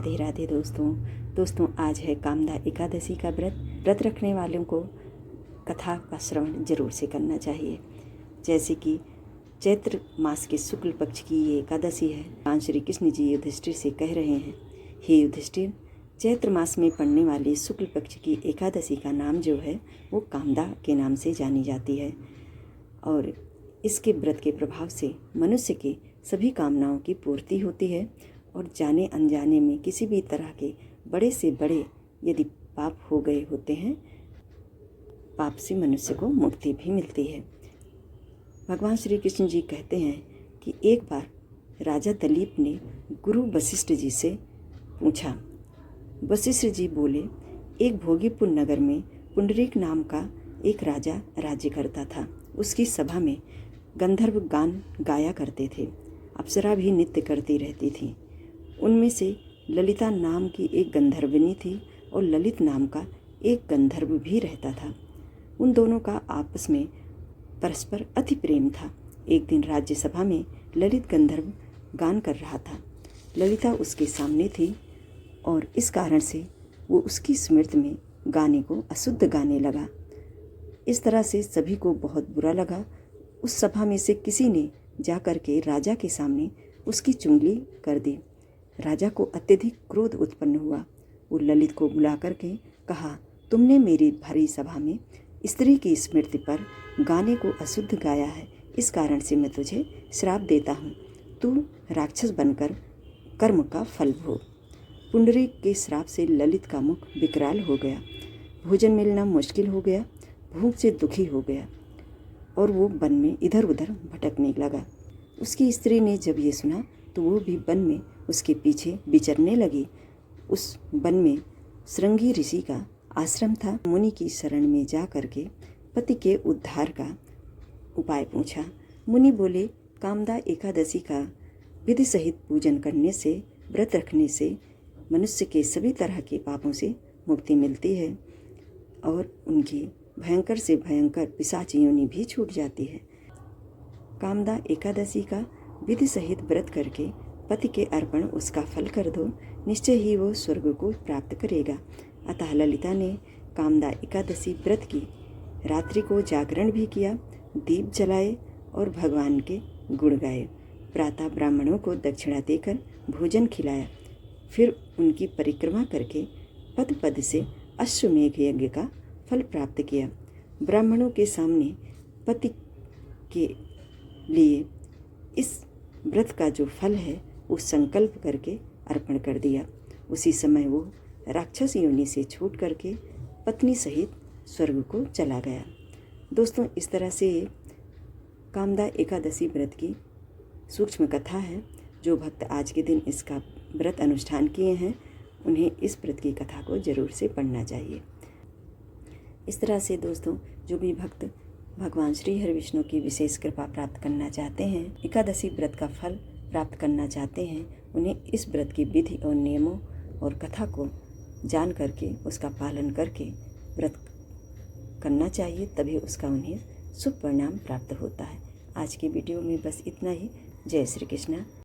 राधे राधे दोस्तों आज है कामदा एकादशी का व्रत रखने वालों को कथा का श्रवण जरूर से करना चाहिए। जैसे कि चैत्र मास के शुक्ल पक्ष की ये एकादशी है। भगवान श्री कृष्ण जी युधिष्ठिर से कह रहे हैं, हे युधिष्ठिर, चैत्र मास में पड़ने वाली शुक्ल पक्ष की एकादशी का नाम जो है वो कामदा के नाम से जानी जाती है और इसके व्रत के प्रभाव से मनुष्य की सभी कामनाओं की पूर्ति होती है और जाने अनजाने में किसी भी तरह के बड़े से बड़े यदि पाप हो गए होते हैं, पाप से मनुष्य को मुक्ति भी मिलती है। भगवान श्री कृष्ण जी कहते हैं कि एक बार राजा दलीप ने गुरु वशिष्ठ जी से पूछा। वशिष्ठ जी बोले, एक भोगीपुर नगर में पुंडरीक नाम का एक राजा राज्य करता था। उसकी सभा में गंधर्व गान गाया करते थे, अप्सरा भी नृत्य करती रहती थी। उनमें से ललिता नाम की एक गंधर्विनी थी और ललित नाम का एक गंधर्व भी रहता था। उन दोनों का आपस में परस्पर अति प्रेम था। एक दिन राज्यसभा में ललित गंधर्व गान कर रहा था। ललिता उसके सामने थी और इस कारण से वो उसकी स्मृति में गाने को अशुद्ध गाने लगा। इस तरह से सभी को बहुत बुरा लगा। उस सभा में से किसी ने जाकर के राजा के सामने उसकी चुंगली कर दी। राजा को अत्यधिक क्रोध उत्पन्न हुआ। वो ललित को बुला करके कहा, तुमने मेरी भरी सभा में स्त्री की स्मृति पर गाने को अशुद्ध गाया है, इस कारण से मैं तुझे श्राप देता हूँ। तू राक्षस बनकर कर्म का फल भोग। पुंडरीक के श्राप से ललित का मुख विकराल हो गया, भोजन मिलना मुश्किल हो गया, भूख से दुखी हो गया और वो वन में इधर उधर भटकने लगा। उसकी स्त्री ने जब ये सुना तो वो भी वन में उसके पीछे विचरने लगी। उस वन में श्रृंगी ऋषि का आश्रम था। मुनि की शरण में जा करके पति के उद्धार का उपाय पूछा। मुनि बोले, कामदा एकादशी का विधि सहित पूजन करने से, व्रत रखने से मनुष्य के सभी तरह के पापों से मुक्ति मिलती है और उनकी भयंकर से भयंकर पिशाच योनि भी छूट जाती है। कामदा एकादशी का विधि सहित व्रत करके पति के अर्पण उसका फल कर दो, निश्चय ही वो स्वर्ग को प्राप्त करेगा। अतः ललिता ने कामदा एकादशी व्रत की, रात्रि को जागरण भी किया, दीप जलाए और भगवान के गुण गाए। प्रातः ब्राह्मणों को दक्षिणा देकर भोजन खिलाया, फिर उनकी परिक्रमा करके पद पद से अश्वमेघ यज्ञ का फल प्राप्त किया। ब्राह्मणों के सामने पति के लिए इस व्रत का जो फल है वो संकल्प करके अर्पण कर दिया। उसी समय वो राक्षस योनि से छूट करके पत्नी सहित स्वर्ग को चला गया। दोस्तों, इस तरह से कामदा एकादशी व्रत की सूक्ष्म कथा है। जो भक्त आज के दिन इसका व्रत अनुष्ठान किए हैं उन्हें इस व्रत की कथा को जरूर से पढ़ना चाहिए। इस तरह से दोस्तों, जो भी भक्त भगवान श्री हरि विष्णु की विशेष कृपा प्राप्त करना चाहते हैं, एकादशी व्रत का फल प्राप्त करना चाहते हैं, उन्हें इस व्रत की विधि और नियमों और कथा को जान करके उसका पालन करके व्रत करना चाहिए, तभी उसका उन्हें शुभ परिणाम प्राप्त होता है। आज की वीडियो में बस इतना ही। जय श्री कृष्ण।